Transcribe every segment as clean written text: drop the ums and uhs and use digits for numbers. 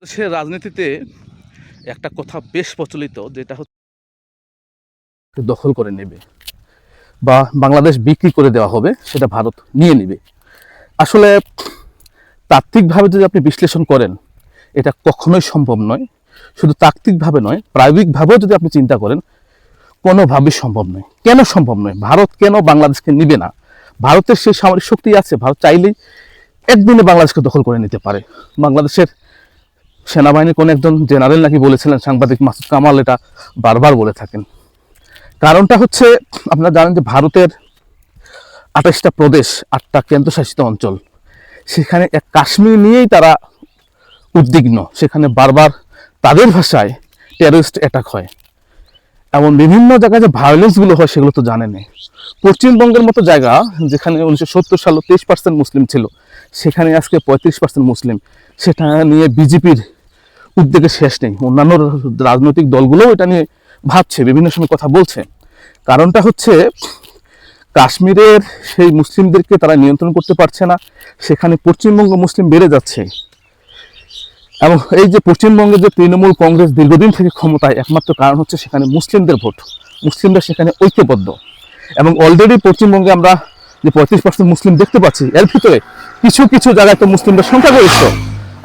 সে রাজনীতিতে একটা কথা বেশ প্রচলিত, যেটা হচ্ছে দখল করে নেবে বা বাংলাদেশ বিক্রি করে দেওয়া হবে, সেটা ভারত নিয়ে নেবে। আসলে তাত্ত্বিকভাবে যদি আপনি বিশ্লেষণ করেন, এটা কখনোই সম্ভব নয়। শুধু তাত্ত্বিকভাবে নয়, প্রায়োগিকভাবেও যদি আপনি চিন্তা করেন, কোনোভাবেই সম্ভব নয়। কেন সম্ভব নয়? ভারত কেন বাংলাদেশকে নিবে না? ভারতের সেই সামরিক শক্তি আছে, ভারত চাইলেই একদিনে বাংলাদেশকে দখল করে নিতে পারে। বাংলাদেশের সেনাবাহিনীর কোন একজন জেনারেল নাকি বলেছিলেন, সাংবাদিক মাসুদ কামাল এটা বারবার বলে থাকেন। কারণটা হচ্ছে, আপনারা জানেন যে ভারতের 28টা প্রদেশ, 8টা কেন্দ্রশাসিত অঞ্চল, সেখানে এক কাশ্মীর নিয়েই তারা উদ্বিগ্ন। সেখানে বারবার তাদের ভাষায় টেররিস্ট অ্যাটাক হয়, এমন বিভিন্ন জায়গায় যে ভায়োলেন্সগুলো হয় সেগুলো তো জানেনই। পশ্চিমবঙ্গের মতো জায়গা, যেখানে 1970 সালে 23% মুসলিম ছিল, সেখানে আজকে 35% মুসলিম। সেটা নিয়ে বিজেপির উদ্বেগের শেষ নেই। অন্যান্য রাজনৈতিক দলগুলোও এটা নিয়ে ভাবছে, বিভিন্ন সময় কথা বলছে। কারণটা হচ্ছে, কাশ্মীরের সেই মুসলিমদেরকে তারা নিয়ন্ত্রণ করতে পারছে না, সেখানে পশ্চিমবঙ্গ মুসলিম বেড়ে যাচ্ছে। এবং এই যে পশ্চিমবঙ্গে যে তৃণমূল কংগ্রেস দীর্ঘদিন থেকে ক্ষমতায়, একমাত্র কারণ হচ্ছে সেখানে মুসলিমদের ভোট, মুসলিমরা সেখানে ঐক্যবদ্ধ। এবং অলরেডি পশ্চিমবঙ্গে আমরা যে 35% মুসলিম দেখতে পাচ্ছি, এর ভিতরে কিছু কিছু জায়গায় তো মুসলিমদের সংখ্যাগরিষ্ঠ।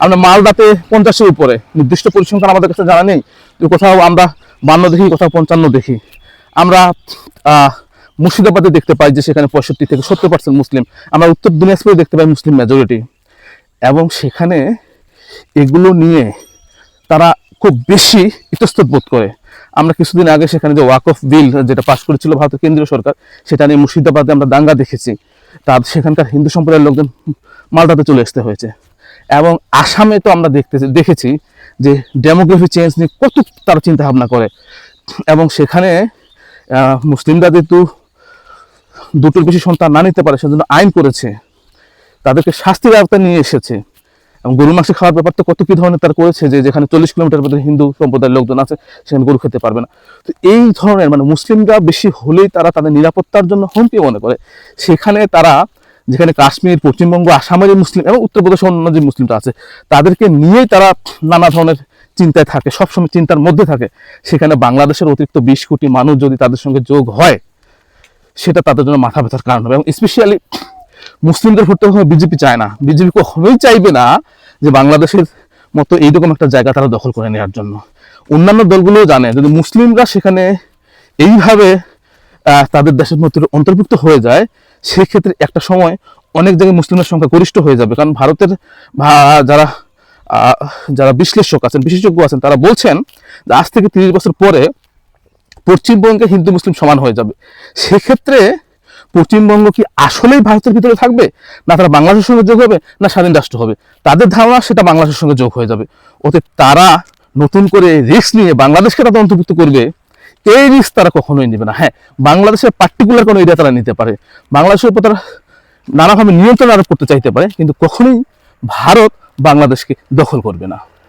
আমরা মালদাতে 50-এর উপরে, নির্দিষ্ট পরিসংখ্যান আমাদের কাছে জানা নেই, তো কোথাও আমরা 52 দেখি, কোথাও 55 দেখি। আমরা মুর্শিদাবাদে দেখতে পাই যে সেখানে 65 থেকে 70% মুসলিম। আমরা উত্তর দিনাজপুরে দেখতে পাই মুসলিম মেজরিটি। এবং সেখানে এগুলো নিয়ে তারা খুব বেশি ইতস্তত বোধ করে। আমরা কিছুদিন আগে সেখানে যে ওয়াকফ বিল যেটা পাশ করেছিল ভারতের কেন্দ্রীয় সরকার, সেটা নিয়ে মুর্শিদাবাদে আমরা দাঙ্গা দেখেছি। তার সেখানকার হিন্দু সম্প্রদায়ের লোকজন মালদাতে চলে আসতে হয়েছে। এবং আসামে তো আমরা দেখেছি যে ডেমোগ্রাফি চেঞ্জ নিয়ে কত তারা চিন্তা ভাবনা করে। এবং সেখানে মুসলিমরা যেহেতু দুটোর বেশি সন্তান না নিতে পারে, সেজন্য আইন করেছে, তাদেরকে শাস্তির আওতায় নিয়ে এসেছে। এবং গরু মাংস খাওয়ার ব্যাপারটা কত কী ধরনের তারা করেছে, যে যেখানে 40 কিলোমিটার মধ্যে হিন্দু সম্প্রদায়ের লোকজন আছে, সেখানে গরু খেতে পারবে না। তো এই ধরনের মুসলিমরা বেশি হলেই তারা তাদের নিরাপত্তার জন্য হুমকি মনে করে। সেখানে তারা, যেখানে কাশ্মীর, পশ্চিমবঙ্গ, আসামের মুসলিম এবং উত্তরপ্রদেশের অন্য যে মুসলিমরা আছে, তাদেরকে নিয়েই তারা নানা ধরনের চিন্তায় থাকে, সবসময় চিন্তার মধ্যে থাকে। সেখানে বাংলাদেশের অতিরিক্ত 20 কোটি মানুষ যদি তাদের সঙ্গে যোগ হয়, সেটা তাদের জন্য মাথা ব্যথার কারণ হবে। এবং স্পেশালি মুসলিমদের ভোট কখনো বিজেপি চায় না, বিজেপি কখনোই চাইবে না যে বাংলাদেশের মতো এইরকম একটা জায়গা তারা দখল করে নেওয়ার জন্য। অন্যান্য দলগুলোও জানে, যদি মুসলিমরা সেখানে এইভাবে তাদের দেশের মধ্যে অন্তর্ভুক্ত হয়ে যায়, সেক্ষেত্রে একটা সময় অনেক জায়গায় মুসলিমের সংখ্যা গরিষ্ঠ হয়ে যাবে। কারণ ভারতের যারা যারা বিশ্লেষক আছেন, বিশেষজ্ঞ আছেন, তারা বলছেন যে আজ থেকে 30 বছর পরে পশ্চিমবঙ্গে হিন্দু মুসলিম সমান হয়ে যাবে। সেক্ষেত্রে পশ্চিমবঙ্গ কি আসলেই ভারতের ভিতরে থাকবে, না তারা বাংলাদেশের সঙ্গে যোগ হবে, না স্বাধীন রাষ্ট্র হবে? তাদের ধারণা সেটা বাংলাদেশের সঙ্গে যোগ হয়ে যাবে। ওতে তারা নতুন করে রিস্ক নিয়ে বাংলাদেশকে তাদের অন্তর্ভুক্ত করবে, এই রিস্ক তারা কখনোই নেবে না। হ্যাঁ, বাংলাদেশের পার্টিকুলার কোনো এরিয়া তারা নিতে পারে, বাংলাদেশের উপর তারা নানাভাবে নিয়ন্ত্রণ আরোপ করতে চাইতে পারে, কিন্তু কখনোই ভারত বাংলাদেশকে দখল করবে না।